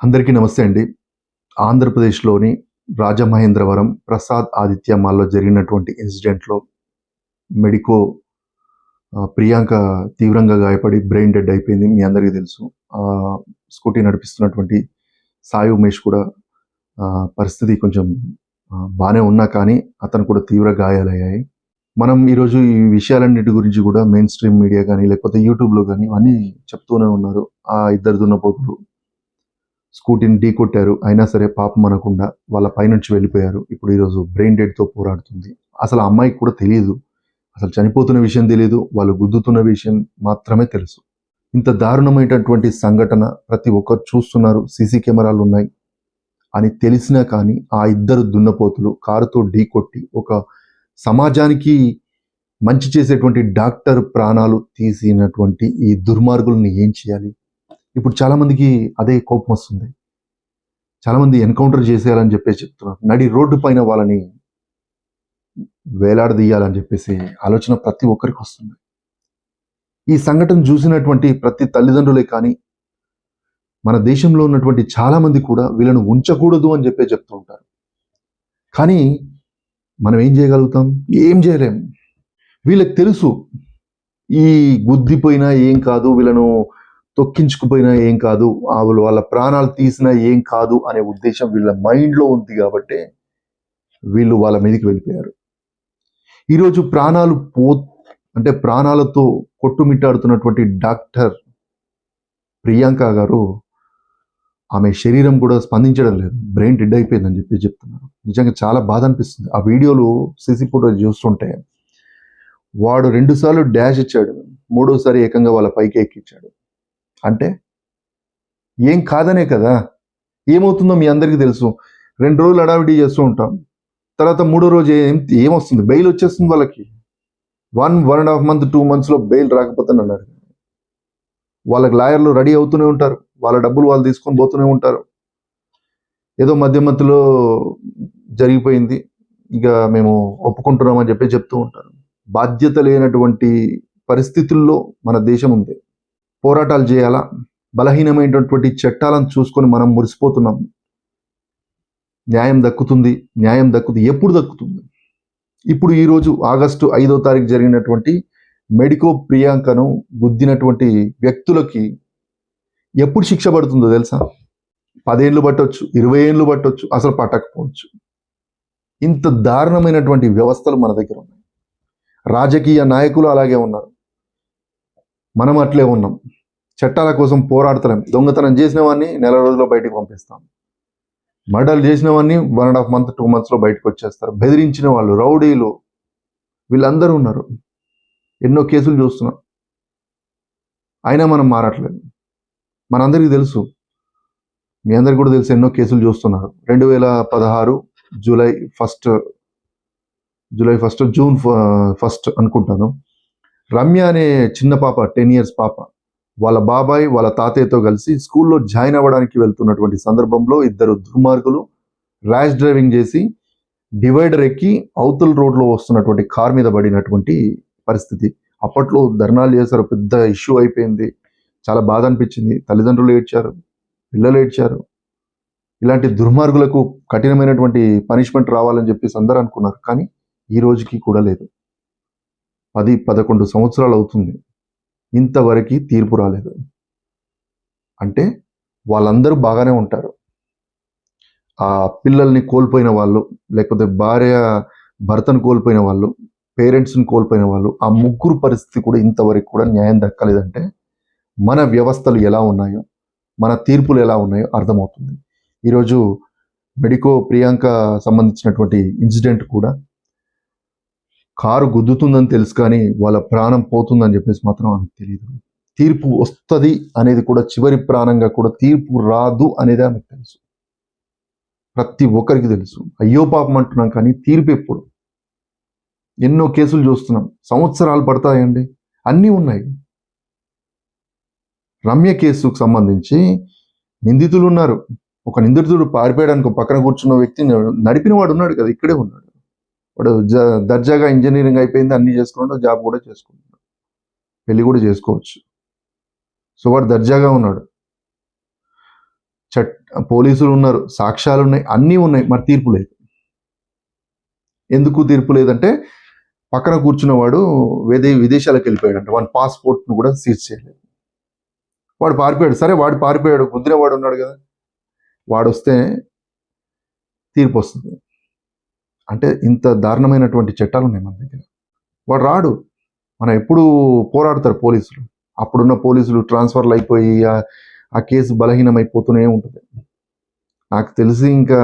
అందరికీ నమస్తే అండి. ఆంధ్రప్రదేశ్‌లోని రాజమహేంద్రవరం ప్రసాద్ ఆదిత్య మాల్‌లో జరిగినటువంటి ఇన్సిడెంట్‌లో మెడికో ప్రియాంక తీవ్రంగా గాయపడి బ్రెయిన్ డెడ్ అయిపోయింది. మీ అందరికీ తెలుసు. స్కూటీ నడిపిస్తున్నటువంటి సాయి ఉమేష్ కూడా పరిస్థితి కొంచెం బానే ఉన్నా కానీ అతను కూడా తీవ్ర గాయాలయ్యాయి. మనం ఈరోజు ఈ విషయాలన్నిటి గురించి కూడా మెయిన్ స్ట్రీమ్ మీడియా గానీ, లేకపోతే యూట్యూబ్‌లో గానీ ఇవన్నీ చెప్తూనే ఉన్నారు. ఆ ఇద్దరు దున్నపోతులు స్కూటీని ఢీకొట్టారు. అయినా సరే పాపం అనకుండా వాళ్ళ పైనుంచి వెళ్ళిపోయారు. ఇప్పుడు ఈరోజు బ్రెయిన్ డెడ్‌తో పోరాడుతుంది. అసలు ఆ అమ్మాయికి కూడా తెలీదు. అసలు చనిపోతున్న విషయం తెలీదు. వాళ్ళు గుద్దుతున్న విషయం మాత్రమే తెలుసు. ఇంత దారుణమైనటువంటి సంఘటన ప్రతి ఒక్కరు చూస్తున్నారు. సీసీ కెమెరాలున్నాయి అని తెలిసినా కానీ ఆ ఇద్దరు దున్నపోతులు కారుతో ఢీకొట్టి ఒక సమాజానికి మంచి చేసేటువంటి డాక్టర్ ప్రాణాలు తీసినటువంటి ఈ దుర్మార్గుల్ని ఏం చేయాలి? ఇప్పుడు చాలామందికి అదే కోపం వస్తుంది. చాలామంది ఎన్కౌంటర్ చేసేయాలని చెప్పేసి చెప్తున్నారు. నడి రోడ్డు పైన వాళ్ళని వేలాడదీయాలని చెప్పేసి ఆలోచన ప్రతి ఒక్కరికి వస్తుంది. ఈ సంఘటన చూసినటువంటి ప్రతి తల్లిదండ్రులే కానీ, మన దేశంలో ఉన్నటువంటి చాలామంది కూడా వీళ్ళను ఉంచకూడదు అని చెప్పే చెప్తూ ఉంటారు. కానీ మనం ఏం చేయగలుగుతాం? ఏం చేయలేం. వీళ్ళకి తెలుసు ఈ గుద్దిపోయినా ఏం కాదు, వీళ్ళను తొక్కించుకుపోయినా ఏం కాదు, వాళ్ళ ప్రాణాలు తీసినా ఏం కాదు అనే ఉద్దేశం వీళ్ళ మైండ్లో ఉంది కాబట్టి వీళ్ళు వాళ్ళ మీదకి వెళ్ళిపోయారు. ఈరోజు ప్రాణాలతో కొట్టుమిట్టాడుతున్నటువంటి డాక్టర్ ప్రియాంక గారు, ఆమె శరీరం కూడా స్పందించడం లేదు. బ్రెయిన్ డెడ్ అయిపోయిందని చెప్పి చెప్తున్నారు. నిజంగా చాలా బాధ అనిపిస్తుంది. ఆ వీడియోలు సీసీ ఫుటేజ్ చూస్తుంటే వాడు 2 సార్లు డాష్ ఇచ్చాడు. మూడోసారి ఏకంగా వాళ్ళ పైకి ఎక్కించాడు. అంటే ఏం కాదనే కదా. ఏమవుతుందో మీ అందరికీ తెలుసు. 2 రోజులు హడావిడి చేస్తూ ఉంటాం. తర్వాత మూడో రోజు ఏమొస్తుంది? బెయిల్ వచ్చేస్తుంది వాళ్ళకి. 1.5 మంత్ 2 మంత్స్లో బెయిల్ రాకపోతానన్నారు. వాళ్ళకి లాయర్లు రెడీ అవుతూనే ఉంటారు. వాళ్ళ డబ్బులు వాళ్ళు తీసుకొని పోతూనే ఉంటారు. ఏదో మధ్యలో జరిగిపోయింది, ఇక మేము ఒప్పుకుంటున్నామని చెప్పి చెప్తూ ఉంటారు. బాధ్యత లేనటువంటి పరిస్థితుల్లో మన దేశం ఉంది. పోరాటాలు చేయాలా? బలహీనమైనటువంటి చట్టాలను చూసుకొని మనం మురిసిపోతున్నాం. న్యాయం దక్కుతుంది. ఎప్పుడు దక్కుతుంది? ఇప్పుడు ఈరోజు ఆగస్టు 5వ తారీఖు జరిగినటువంటి మెడికో ప్రియాంకను గుద్దినటువంటి వ్యక్తులకి ఎప్పుడు శిక్ష పడుతుందో తెలుసా? 10 ఏళ్ళు పట్టొచ్చు, 20 ఏళ్ళు పట్టొచ్చు, అసలు పట్టకపోవచ్చు. ఇంత దారుణమైనటువంటి వ్యవస్థలు మన దగ్గర ఉన్నాయి. రాజకీయ నాయకులు అలాగే ఉన్నారు. మనం అట్లే ఉన్నాం. చట్టాల కోసం పోరాడతలేం. దొంగతనం చేసిన వాడిని నెల రోజుల్లో బయటకు పంపిస్తాం. మర్డర్లు చేసిన వాడిని 1.5 మంత్ 2 మంత్స్లో బయటకు వచ్చేస్తారు. బెదిరించిన వాళ్ళు, రౌడీలు, వీళ్ళందరూ ఉన్నారు. ఎన్నో కేసులు చూస్తున్నాం. అయినా మనం మారట్లేదు. మనందరికీ తెలుసు, మీ అందరికీ కూడా తెలుసు, ఎన్నో కేసులు చూస్తున్నారు. 2016 జూలై 1 జూన్ 1 అనుకుంటాను, రమ్య అనే చిన్న పాప, 10 years పాప, వాళ్ళ బాబాయ్ వాళ్ళ తాతయ్యతో కలిసి స్కూల్లో జాయిన్ అవ్వడానికి వెళ్తున్నటువంటి సందర్భంలో ఇద్దరు దుర్మార్గులు ర్యాష్ డ్రైవింగ్ చేసి డివైడర్ ఎక్కి అవతల రోడ్లో వస్తున్నటువంటి కార్ మీద పడినటువంటి పరిస్థితి. అప్పట్లో ధర్నాలు చేశారు, పెద్ద ఇష్యూ అయిపోయింది. చాలా బాధ అనిపించింది. తల్లిదండ్రులు ఏడ్చారు, పిల్లలు ఏడ్చారు. ఇలాంటి దుర్మార్గులకు కఠినమైనటువంటి పనిష్మెంట్ రావాలని చెప్పేసి అందరూ అనుకున్నారు. కానీ ఈ రోజుకి కూడా లేదు. 10-11 సంవత్సరాలు అవుతుంది, ఇంతవరకు తీర్పు రాలేదు. అంటే వాళ్ళందరూ బాగానే ఉంటారు. ఆ పిల్లల్ని కోల్పోయిన వాళ్ళు, లేకపోతే భర్తను కోల్పోయిన వాళ్ళు, పేరెంట్స్ని కోల్పోయిన వాళ్ళు, ఆ ముగ్గురు పరిస్థితి కూడా ఇంతవరకు కూడా న్యాయం దక్కలేదంటే మన వ్యవస్థలు ఎలా ఉన్నాయో, మన తీర్పులు ఎలా ఉన్నాయో అర్థమవుతుంది. ఈరోజు మెడికో ప్రియాంక సంబంధించినటువంటి ఇన్సిడెంట్ కూడా కారు గుద్దుతుందని తెలుసు, కానీ వాళ్ళ ప్రాణం పోతుందని చెప్పేసి మాత్రం ఆమెకు తెలియదు. తీర్పు వస్తుంది అనేది కూడా, చివరి ప్రాణంగా కూడా తీర్పు రాదు అనేది ఆమెకు తెలుసు. ప్రతి ఒక్కరికి తెలుసు. అయ్యో పాపం అంటున్నాం, కానీ తీర్పు ఎప్పుడు? ఎన్నో కేసులు చూస్తున్నాం. సంవత్సరాలు పడతాయండి. అన్నీ ఉన్నాయి. రమ్య కేసుకు సంబంధించి నిందితులు ఉన్నారు. ఒక నిందితుడు పారిపోయడానికి పక్కన కూర్చున్న వ్యక్తి నడిపిన వాడు ఉన్నాడు కదా, ఇక్కడే ఉన్నాడు. వాడు దర్జాగా ఇంజనీరింగ్ అయిపోయింది, అన్నీ చేసుకున్నాడు, జాబ్ కూడా చేసుకుంటున్నాడు, పెళ్లి కూడా చేసుకోవచ్చు. సో వాడు దర్జాగా ఉన్నాడు. చట్ పోలీసులు ఉన్నారు, సాక్ష్యాలు ఉన్నాయి, అన్నీ ఉన్నాయి, మరి తీర్పు లేదు. ఎందుకు తీర్పు లేదంటే పక్కన కూర్చున్నవాడు విదేశాలకు వెళ్ళిపోయాడంట, వాడి పాస్పోర్ట్ను కూడా సీజ్ చేయలేదు, వాడు పారిపోయాడు. సరే వాడు పారిపోయాడు, గుద్దినవాడు ఉన్నాడు కదా, వాడు వస్తే తీర్పు వస్తుంది. అంటే ఇంత దారుణమైనటువంటి చట్టాలు ఉన్నాయి మన దగ్గర. వాడు రాడు, మనం ఎప్పుడు పోరాడతారు పోలీసులు, అప్పుడున్న పోలీసులు ట్రాన్స్ఫర్లు అయిపోయి ఆ కేసు బలహీనమైపోతూనే ఉంటుంది. నాకు తెలిసి ఇంకా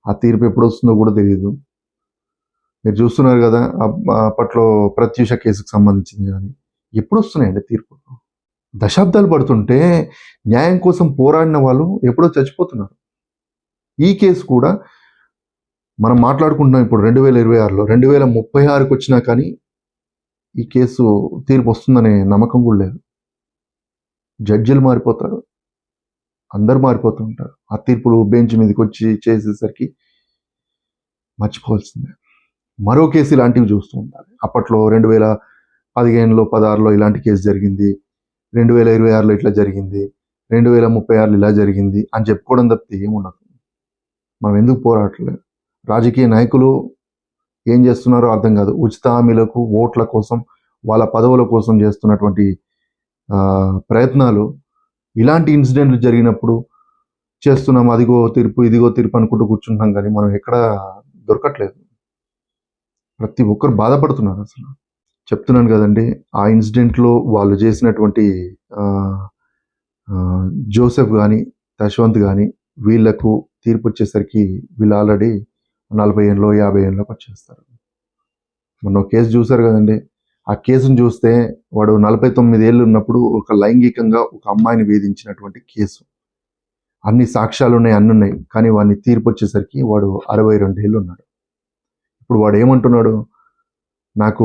ఆ తీర్పు ఎప్పుడు వస్తుందో కూడా తెలియదు. మీరు చూస్తున్నారు కదా, అప్పట్లో ప్రత్యూష కేసుకు సంబంధించింది కానీ ఎప్పుడు వస్తున్నాయండి తీర్పు? దశాబ్దాలు పడుతుంటే న్యాయం కోసం పోరాడిన వాళ్ళు ఎప్పుడో చచ్చిపోతున్నారు. ఈ కేసు కూడా మనం మాట్లాడుకుంటున్నాం ఇప్పుడు 2026లో, 2036కి వచ్చినా కానీ ఈ కేసు తీర్పు వస్తుందనే నమ్మకం కూడా లేదు. జడ్జిలు మారిపోతారు, అందరు మారిపోతూ ఉంటారు. ఆ తీర్పులు బెంచ్ మీదకి వచ్చి చేసేసరికి మర్చిపోవాల్సిందే. మరో కేసు ఇలాంటివి చూస్తూ ఉండాలి. అప్పట్లో 2015లో 16లో ఇలాంటి కేసు జరిగింది, 2026లో ఇట్లా జరిగింది, 2036లో ఇలా జరిగింది అని చెప్పుకోవడం తప్పితే ఏముండదు. మనం ఎందుకు పోరాడట్లేదు? రాజకీయ నాయకులు ఏం చేస్తున్నారో అర్థం కాదు. ఉచిత హామీలకు, ఓట్ల కోసం, వాళ్ళ పదవుల కోసం చేస్తున్నటువంటి ప్రయత్నాలు ఇలాంటి ఇన్సిడెంట్లు జరిగినప్పుడు చేస్తున్నాం, అదిగో తీర్పు ఇదిగో తీర్పు అనుకుంటూ కూర్చుంటాం, కానీ మనం ఎక్కడ దొరకట్లేదు. ప్రతి ఒక్కరు బాధపడుతున్నారు. అసలు చెప్తున్నాను కదండి, ఆ ఇన్సిడెంట్లో వాళ్ళు చేసినటువంటి జోసెఫ్ కానీ యశ్వంత్ కానీ వీళ్ళకు తీర్పు వచ్చేసరికి వీళ్ళు ఆల్రెడీ 40 ఏళ్ళలో 50 ఏళ్ళలోకి వచ్చేస్తారు. మొన్న కేసు చూశారు కదండి, ఆ కేసును చూస్తే వాడు 49 ఏళ్ళు ఉన్నప్పుడు ఒక లైంగికంగా ఒక అమ్మాయిని వేధించినటువంటి కేసు, అన్ని సాక్ష్యాలు ఉన్నాయి, అన్ని ఉన్నాయి, కానీ వాడిని తీర్పు వచ్చేసరికి వాడు 62 ఏళ్ళు ఉన్నాడు. ఇప్పుడు వాడు ఏమంటున్నాడు? నాకు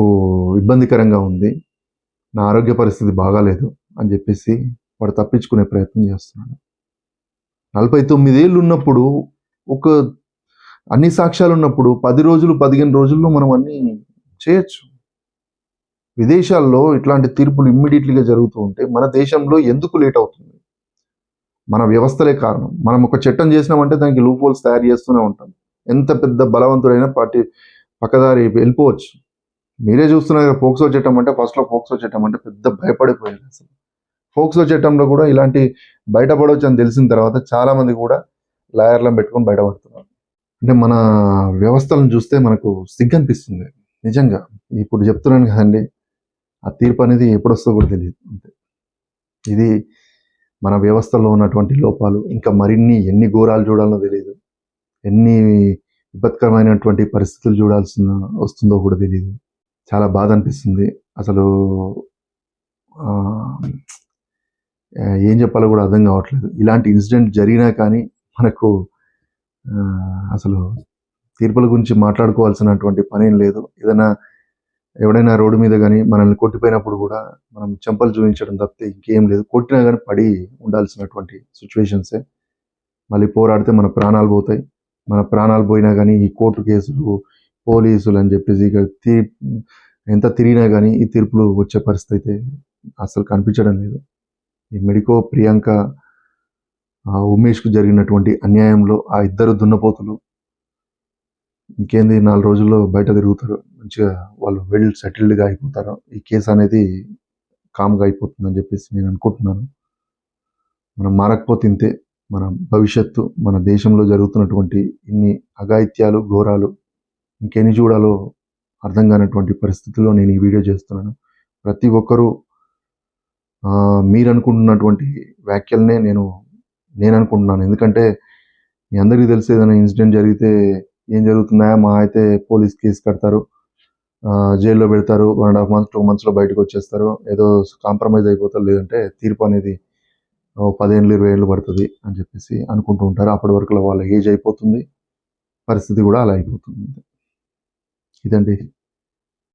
ఇబ్బందికరంగా ఉంది, నా ఆరోగ్య పరిస్థితి బాగాలేదు అని చెప్పేసి వాడు తప్పించుకునే ప్రయత్నం చేస్తున్నాడు. 49 ఏళ్ళు ఉన్నప్పుడు, ఒక అన్ని సాక్ష్యాలు ఉన్నప్పుడు 10 రోజులు 15 రోజుల్లో మనం అన్నీ చేయొచ్చు. విదేశాల్లో ఇట్లాంటి తీర్పులు ఇమ్మీడియట్లీగా జరుగుతూ ఉంటే మన దేశంలో ఎందుకు లేట్ అవుతుంది? మన వ్యవస్థలే కారణం. మనం ఒక చట్టం చేసినామంటే దానికి లూప్ హోల్స్ తయారు చేస్తూనే ఉంటాం. ఎంత పెద్ద బలవంతుడైనా పక్కదారి వెళ్ళిపోవచ్చు. మీరే చూస్తున్నారు, పోక్సో చట్టం అంటే ఫస్ట్లో పోక్సో చట్టం అంటే పెద్ద భయపడిపోయింది. అసలు పోక్సో చట్టంలో కూడా ఇలాంటి బయటపడవచ్చు అని తెలిసిన తర్వాత చాలామంది కూడా లాయర్లను పెట్టుకొని బయటపడుతున్నారు. అంటే మన వ్యవస్థలను చూస్తే మనకు సిగ్గు అనిపిస్తుంది నిజంగా. ఇప్పుడు చెప్తున్నాను కదండి, ఆ తీర్పు అనేది ఎప్పుడు వస్తుందో కూడా తెలియదు. అంతే, ఇది మన వ్యవస్థలో ఉన్నటువంటి లోపాలు. ఇంకా మరిన్ని ఎన్ని ఘోరాలు చూడాలో తెలియదు, ఎన్ని విపత్కరమైనటువంటి పరిస్థితులు వస్తుందో కూడా తెలియదు. చాలా బాధ అనిపిస్తుంది. అసలు ఏం చెప్పాలో కూడా అర్థం కావట్లేదు. ఇలాంటి ఇన్సిడెంట్ జరిగినా కానీ మనకు అసలు తీర్పుల గురించి మాట్లాడుకోవాల్సినటువంటి పనేం లేదు. ఎవడైనా రోడ్డు మీద కానీ మనల్ని కొట్టిపోయినప్పుడు కూడా మనం చెంపలు చూపించడం తప్పితే ఇంకేం లేదు. కొట్టినా కానీ పడి ఉండాల్సినటువంటి సిచ్యువేషన్సే. మళ్ళీ పోరాడితే మన ప్రాణాలు పోతాయి. మన ప్రాణాలు పోయినా కానీ ఈ కోర్టు కేసులు, పోలీసులు అని చెప్పేసి ఇక ఎంత తిరిగినా కానీ ఈ తీర్పులు వచ్చే పరిస్థితి అయితే అసలు కనిపించడం లేదు. ఈ మెడికో, ప్రియాంక, ఉమేష్కు జరిగినటువంటి అన్యాయంలో ఆ ఇద్దరు దున్నపోతులు ఇంకేంది 4 రోజుల్లో బయట తిరుగుతారు, మంచిగా వాళ్ళు వెల్ సెటిల్డ్గా అయిపోతారు. ఈ కేసు అనేది కామ్గా అయిపోతుందని చెప్పేసి నేను అనుకుంటున్నాను. మనం మారకపోతే ఇంతే. మన భవిష్యత్తు, మన దేశంలో జరుగుతున్నటువంటి ఇన్ని అఘాయిత్యాలు, ఘోరాలు ఇంకెన్ని చూడాలో అర్థం కానటువంటి పరిస్థితుల్లో నేను ఈ వీడియో చేస్తున్నాను. ప్రతి ఒక్కరూ మీరు అనుకుంటున్నటువంటి వ్యాఖ్యలనే నేను అనుకుంటున్నాను. ఎందుకంటే మీ అందరికీ తెలిసి ఏదైనా ఇన్సిడెంట్ జరిగితే ఏం జరుగుతుందా, మా అయితే పోలీస్ కేసు కడతారు, జైల్లో పెడతారు, 1.5 months 2 monthsలో బయటకు వచ్చేస్తారు, ఏదో కాంప్రమైజ్ అయిపోతారు, లేదంటే తీర్పు అనేది 10 ఏళ్ళు 20 ఏళ్ళు పడుతుంది అని చెప్పేసి అనుకుంటూ ఉంటారు. అప్పటి వరకు వాళ్ళ ఏజ్ అయిపోతుంది, పరిస్థితి కూడా అలా అయిపోతుంది. ఇదండి.